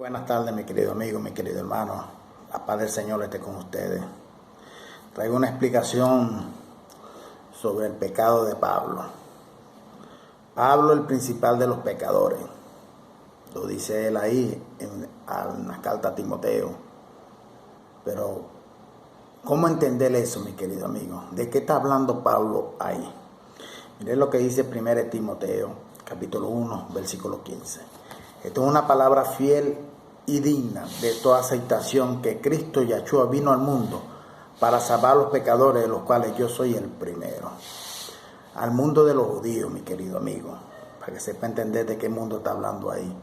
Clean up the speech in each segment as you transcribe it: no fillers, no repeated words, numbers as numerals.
Buenas tardes, mi querido amigo, mi querido hermano. La paz del Señor esté con ustedes. Traigo una explicación sobre el pecado de Pablo. Pablo, el principal de los pecadores. Lo dice él ahí en la carta a Timoteo. Pero, ¿cómo entender eso, mi querido amigo? ¿De qué está hablando Pablo ahí? Miren lo que dice 1 Timoteo, capítulo 1, versículo 15. Esto es una palabra fiel y digna de toda aceptación, que Cristo Yahshua vino al mundo para salvar a los pecadores, de los cuales yo soy el primero. Al mundo de los judíos, mi querido amigo, para que sepa entender de qué mundo está hablando ahí.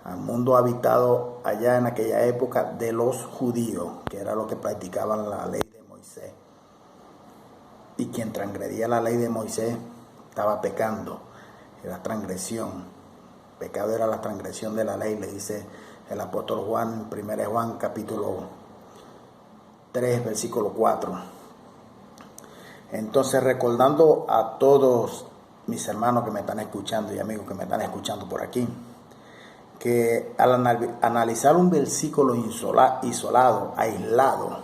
Al mundo habitado allá en aquella época de los judíos, que era lo que practicaban la ley de Moisés. Y quien transgredía la ley de Moisés estaba pecando, era transgresión. Pecado era la transgresión de la ley, le dice el apóstol Juan, 1 Juan capítulo 3, versículo 4. Entonces, recordando a todos mis hermanos que me están escuchando y amigos que me están escuchando por aquí, que al analizar un versículo aislado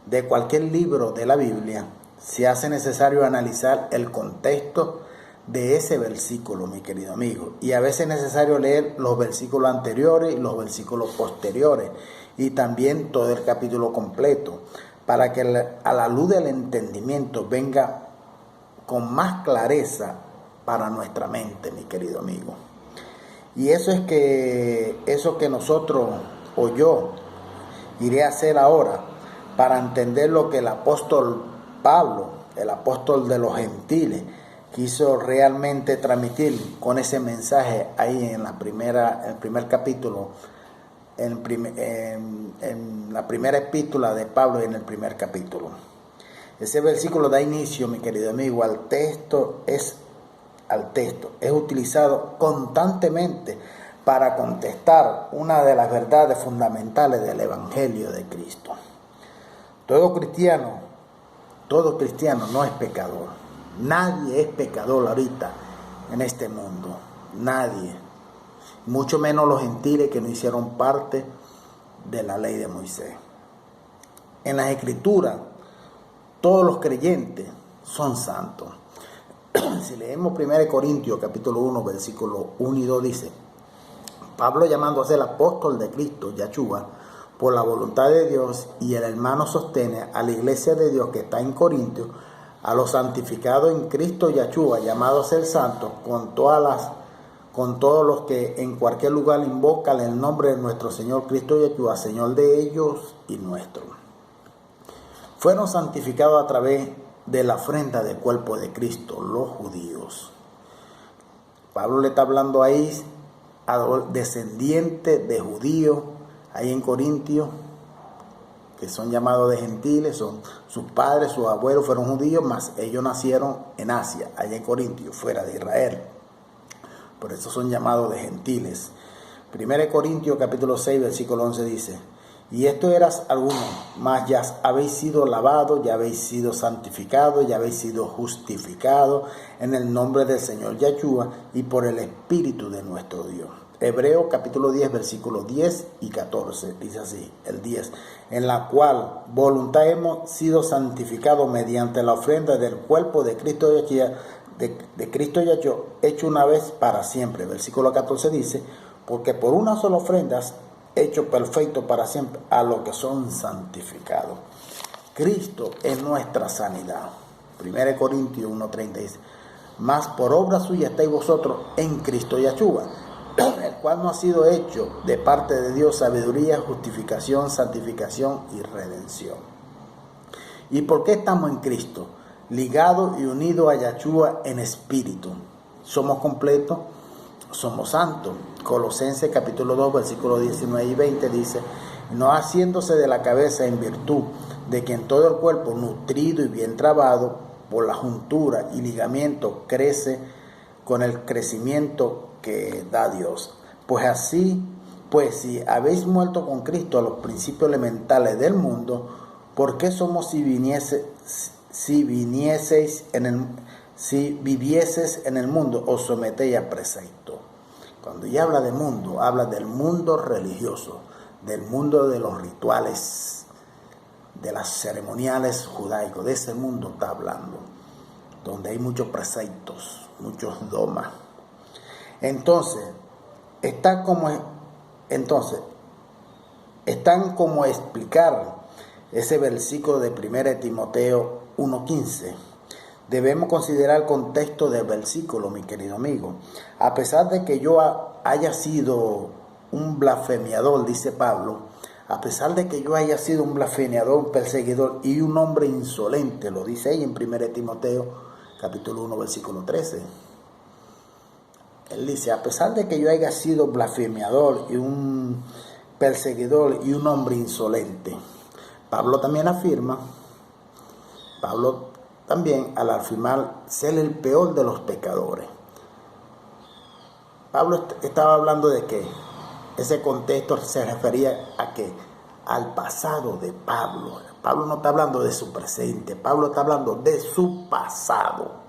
de cualquier libro de la Biblia, se hace necesario analizar el contexto de ese versículo, mi querido amigo, y a veces es necesario leer los versículos anteriores y los versículos posteriores, y también todo el capítulo completo, para que a la luz del entendimiento venga con más clareza para nuestra mente, mi querido amigo. Y eso que nosotros, o yo, iré a hacer ahora, para entender lo que el apóstol Pablo, el apóstol de los gentiles, quiso realmente transmitir con ese mensaje ahí en el primer capítulo, en la primera epístola de Pablo, en el primer capítulo. Ese versículo da inicio, mi querido amigo, al texto. Es utilizado constantemente para contestar una de las verdades fundamentales del Evangelio de Cristo. Todo cristiano no es pecador. Nadie es pecador ahorita en este mundo. Nadie. Mucho menos los gentiles que no hicieron parte de la ley de Moisés. En las Escrituras, todos los creyentes son santos. Si leemos 1 Corintios capítulo 1, versículo 1 y 2, dice: Pablo, llamándose el apóstol de Cristo, Yahshua, por la voluntad de Dios, y el hermano sostiene a la iglesia de Dios que está en Corintios, a los santificados en Cristo Yahshua, llamados a ser santos, con todos los que en cualquier lugar invocan el nombre de nuestro Señor Cristo Yahshua, Señor de ellos y nuestro. Fueron santificados a través de la ofrenda del cuerpo de Cristo, los judíos. Pablo le está hablando ahí a los descendientes de judíos, ahí en Corintios, que son llamados de gentiles, son sus padres, sus abuelos fueron judíos, mas ellos nacieron en Asia, allá en Corintios, fuera de Israel. Por eso son llamados de gentiles. 1 Corintios capítulo 6, versículo 11 dice: y esto eras algunos, mas ya habéis sido lavados, ya habéis sido santificados, ya habéis sido justificados en el nombre del Señor Yahshua y por el Espíritu de nuestro Dios. Hebreos capítulo 10, versículos 10 y 14, dice así, el 10, en la cual voluntad hemos sido santificados mediante la ofrenda del cuerpo de Cristo Yahshua, de Cristo Yahshua, hecho una vez para siempre. Versículo 14 dice: porque por una sola ofrenda has hecho perfecto para siempre a los que son santificados. Cristo es nuestra sanidad. 1 Corintios 1:30 dice: mas por obra suya estáis vosotros en Cristo Yahshua, el cual no ha sido hecho de parte de Dios sabiduría, justificación, santificación y redención. ¿Y por qué estamos en Cristo? Ligados y unidos a Yahshua en espíritu. Somos completos, somos santos. Colosenses capítulo 2, versículos 19 y 20 dice: no haciéndose de la cabeza en virtud de que en todo el cuerpo, nutrido y bien trabado por la juntura y ligamento, crece con el crecimiento que da Dios. Pues si habéis muerto con Cristo a los principios elementales del mundo, ¿por qué somos si vivieseis en el mundo, os sometéis a precepto? Cuando ya habla de mundo, habla del mundo religioso, del mundo de los rituales, de las ceremoniales judaicos. De ese mundo está hablando, donde hay muchos preceptos, muchos dogmas. Entonces, están como explicar ese versículo de 1 Timoteo 1:15. Debemos considerar el contexto del versículo, mi querido amigo. A pesar de que yo haya sido un blasfemiador, dice Pablo, a pesar de que yo haya sido un blasfemiador, un perseguidor y un hombre insolente, lo dice ahí en 1 Timoteo capítulo 1, versículo 13. Él dice, a pesar de que yo haya sido blasfemiador y un perseguidor y un hombre insolente. Pablo también al afirmar ser el peor de los pecadores. Pablo estaba hablando de que ese contexto se refería a que al pasado de Pablo. Pablo no está hablando de su presente, Pablo está hablando de su pasado.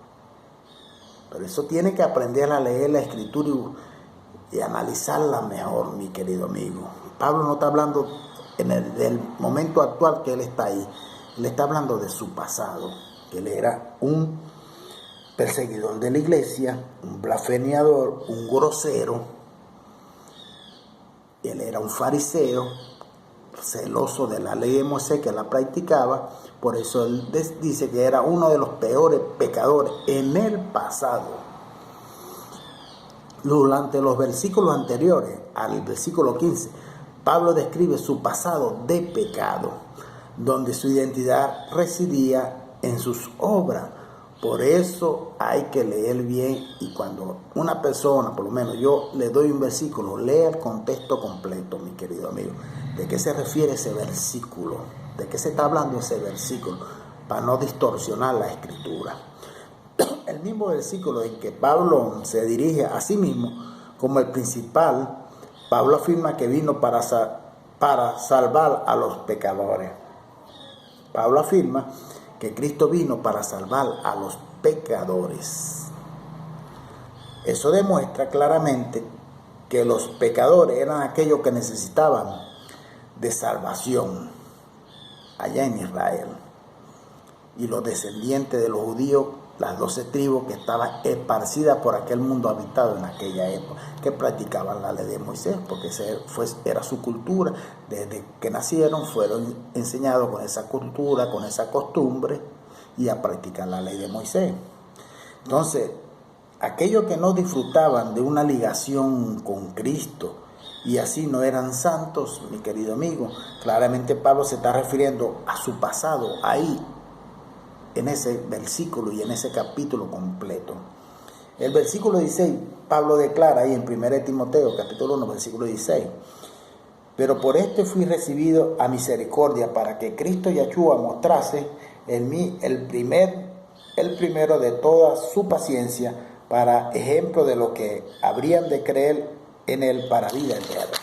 Pero eso tiene que aprender a leer la escritura y analizarla mejor, mi querido amigo. Pablo no está hablando del momento actual que él está ahí. Él está hablando de su pasado. Él era un perseguidor de la iglesia, un blasfemiador, un grosero. Él era un fariseo, celoso de la ley de Moisés, que la practicaba. Por eso él dice que era uno de los peores pecadores en el pasado. Durante los versículos anteriores, al versículo 15, Pablo describe su pasado de pecado, donde su identidad residía en sus obras. Por eso hay que leer bien, y cuando una persona, por lo menos yo le doy un versículo, lea el contexto completo, mi querido amigo. ¿De qué se refiere ese versículo? ¿De qué se está hablando ese versículo? Para no distorsionar la escritura. El mismo versículo en que Pablo se dirige a sí mismo como el principal, Pablo afirma que vino para salvar a los pecadores. Pablo afirma que Cristo vino para salvar a los pecadores. Eso demuestra claramente que los pecadores eran aquellos que necesitaban de salvación allá en Israel. Y los descendientes de los judíos, las 12 tribus que estaban esparcidas por aquel mundo habitado en aquella época, que practicaban la ley de Moisés, porque era su cultura. Desde que nacieron fueron enseñados con esa cultura, con esa costumbre, y a practicar la ley de Moisés. Entonces, aquellos que no disfrutaban de una ligación con Cristo y así no eran santos, mi querido amigo, claramente Pablo se está refiriendo a su pasado ahí, en ese versículo y en ese capítulo completo. El versículo 16, Pablo declara ahí en 1 Timoteo, capítulo 1, versículo 16. Pero por este fui recibido a misericordia, para que Cristo Yahshua mostrase en mí el primero de toda su paciencia, para ejemplo de lo que habrían de creer en él para vida eterna.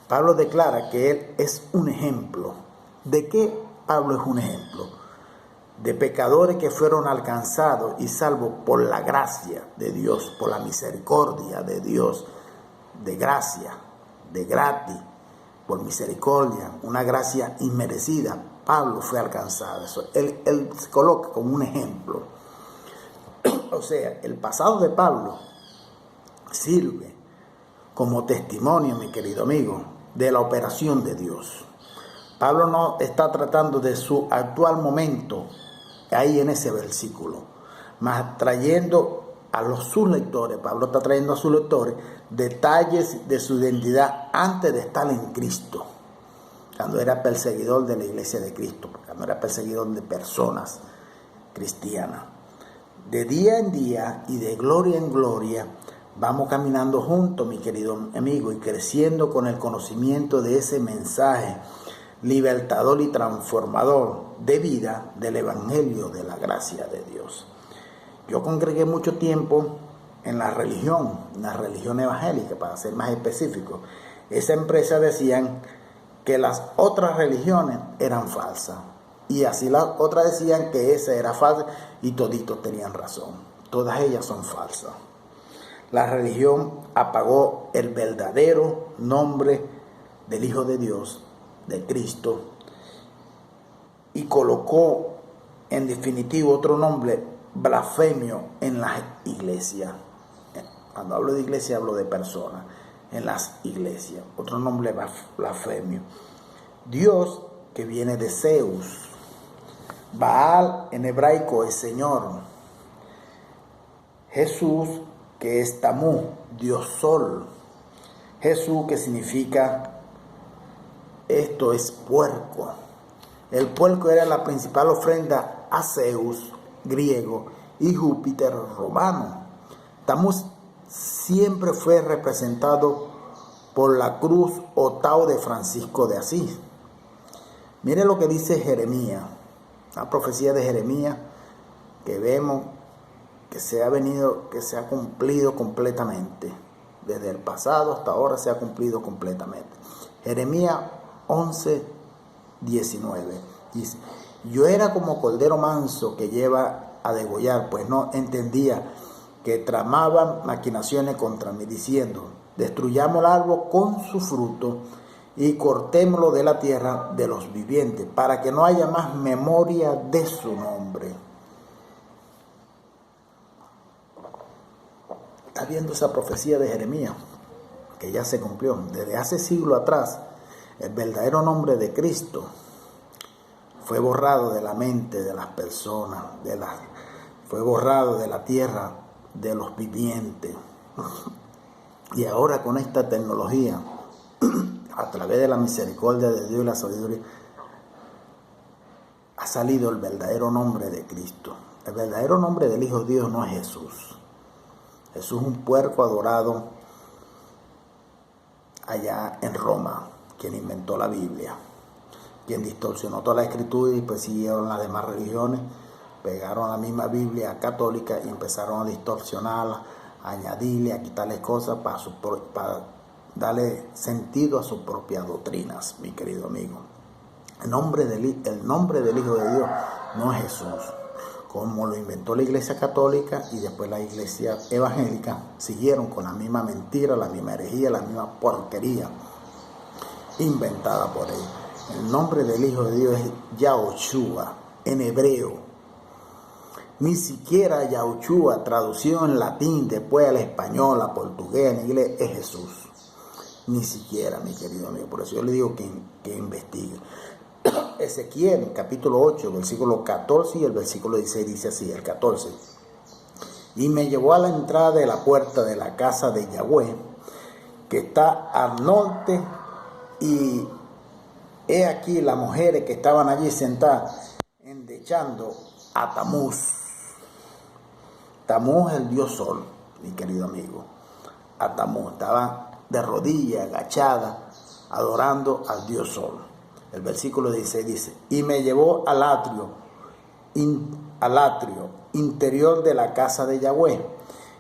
Pablo declara que él es un ejemplo. ¿De qué Pablo es un ejemplo? De pecadores que fueron alcanzados y salvos por la gracia de Dios, por la misericordia de Dios, de gracia, de gratis, por misericordia, una gracia inmerecida. Pablo fue alcanzado. Eso, él se coloca como un ejemplo. O sea, el pasado de Pablo sirve como testimonio, mi querido amigo, de la operación de Dios. Pablo no está tratando de su actual momento ahí en ese versículo, más trayendo a sus lectores. Pablo está trayendo a sus lectores detalles de su identidad antes de estar en Cristo, cuando era perseguidor de la iglesia de Cristo, cuando era perseguidor de personas cristianas. De día en día y de gloria en gloria vamos caminando juntos, mi querido amigo, y creciendo con el conocimiento de ese mensaje libertador y transformador de vida del Evangelio de la gracia de Dios. Yo congregué mucho tiempo en la religión evangélica, para ser más específico. Esa empresa decían que las otras religiones eran falsas, y así las otras decían que esa era falsa, y toditos tenían razón. Todas ellas son falsas. La religión apagó el verdadero nombre del Hijo de Dios, de Cristo, y colocó en definitivo otro nombre blasfemio en las iglesias. Cuando hablo de iglesia hablo de personas, en las iglesias. Otro nombre blasfemio. Dios, que viene de Zeus. Baal en hebraico es Señor. Jesús, que es Tamuz, Dios Sol. Jesús, que significa, esto es puerco. El puerco era la principal ofrenda a Zeus, griego, y Júpiter, romano. Tamuz siempre fue representado por la cruz o tau de Francisco de Asís. Mire lo que dice Jeremías, la profecía de Jeremías, que vemos que se ha cumplido completamente. Desde el pasado hasta ahora se ha cumplido completamente. Jeremías 11:19 dice: yo era como cordero manso que lleva a degollar, pues no entendía que tramaban maquinaciones contra mí, diciendo: destruyamos el árbol con su fruto y cortémoslo de la tierra de los vivientes, para que no haya más memoria de su nombre. ¿Está viendo esa profecía de Jeremías? Que ya se cumplió. Desde hace siglos atrás, el verdadero nombre de Cristo fue borrado de la mente de las personas, fue borrado de la tierra de los vivientes. Y ahora con esta tecnología, a través de la misericordia de Dios y la sabiduría, ha salido el verdadero nombre de Cristo. El verdadero nombre del Hijo de Dios no es Jesús. Jesús es un puerco adorado allá en Roma, quien inventó la Biblia, quien distorsionó toda la escritura, y pues siguieron las demás religiones, pegaron la misma Biblia católica y empezaron a distorsionarla, a añadirle, a quitarle cosas para darle sentido a sus propias doctrinas, mi querido amigo. El nombre del Hijo de Dios no es Jesús, como lo inventó la Iglesia Católica, y después la Iglesia Evangélica siguieron con la misma mentira, la misma herejía, la misma porquería inventada por ellos. El nombre del Hijo de Dios es Yahushua en hebreo. Ni siquiera Yahushua, traducido en latín, después al español, a portugués, en inglés, es Jesús. Ni siquiera, mi querido amigo. Por eso yo le digo que investigue. Ezequiel, capítulo 8, versículo 14 y el versículo 16 dice así, el 14. Y me llevó a la entrada de la puerta de la casa de Yahweh, que está al norte, y he aquí las mujeres que estaban allí sentadas, endechando a Tamuz. Tamuz es el dios sol, mi querido amigo. A Tamuz estaban de rodillas, agachadas, adorando al dios sol. El versículo 16 dice: y me llevó al atrio interior de la casa de Yahweh.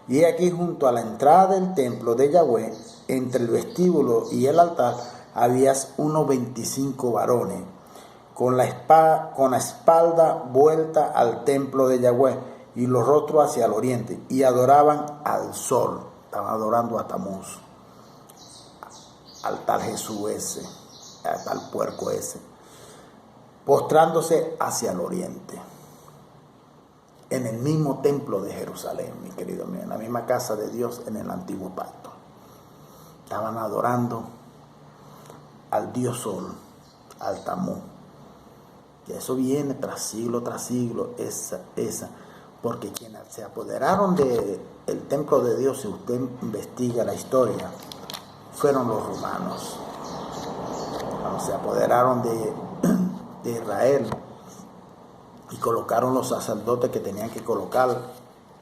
Y aquí junto a la entrada del templo de Yahweh, entre el vestíbulo y el altar, había unos 25 varones, con la espalda vuelta al templo de Yahweh y los rostros hacia el oriente, y adoraban al sol. Estaban adorando a Tamuz, al tal Jesús ese, al tal puerco ese, postrándose hacia el oriente, en el mismo templo de Jerusalén, mi querido mío, en la misma casa de Dios en el antiguo pacto. Estaban adorando al dios sol, al Tamuz. Y eso viene tras siglo, porque quienes se apoderaron del templo de Dios, si usted investiga la historia, fueron los romanos. Cuando se apoderaron de Israel y colocaron los sacerdotes que tenían que colocar,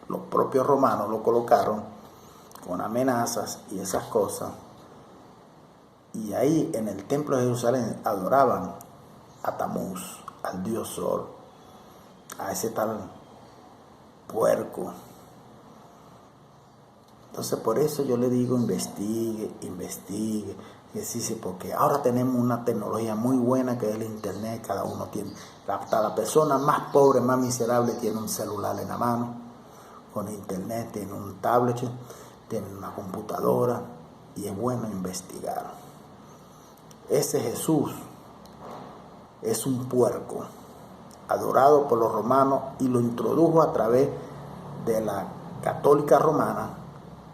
los propios romanos lo colocaron con amenazas y esas cosas. Y ahí en el templo de Jerusalén adoraban a Tamuz, al dios sol, a ese tal puerco. Entonces por eso yo le digo investigue, que sí, porque ahora tenemos una tecnología muy buena que es el internet. Cada uno tiene, hasta la persona más pobre, más miserable, tiene un celular en la mano con internet, tiene un tablet, tienen una computadora y es bueno investigar. Ese Jesús es un puerco adorado por los romanos y lo introdujo a través de la católica romana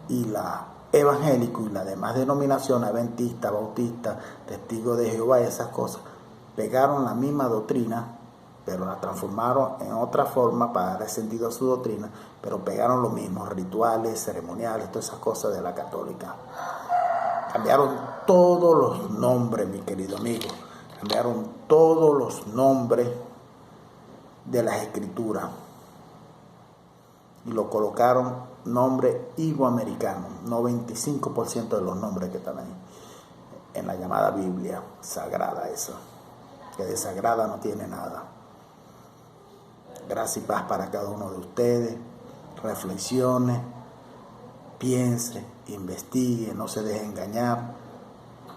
y la evangélica y las demás denominaciones, adventistas, bautistas, testigos de Jehová y esas cosas, pegaron la misma doctrina, pero la transformaron en otra forma para darle sentido a su doctrina, pero pegaron lo mismo, rituales, ceremoniales, todas esas cosas de la católica. Cambiaron todos los nombres, mi querido amigo, cambiaron todos los nombres de las escrituras y lo colocaron nombres iberoamericanos, 95% de los nombres que están ahí en la llamada Biblia sagrada, esa que de sagrada no tiene nada. Gracias y paz para cada uno de ustedes. Reflexione, piense, investigue, no se deje engañar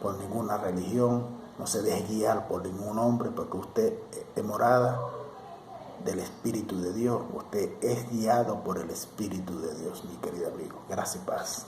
por ninguna religión, no se deje guiar por ningún hombre, porque usted es morada del Espíritu de Dios. Usted es guiado por el Espíritu de Dios, mi querido amigo. Gracias y paz.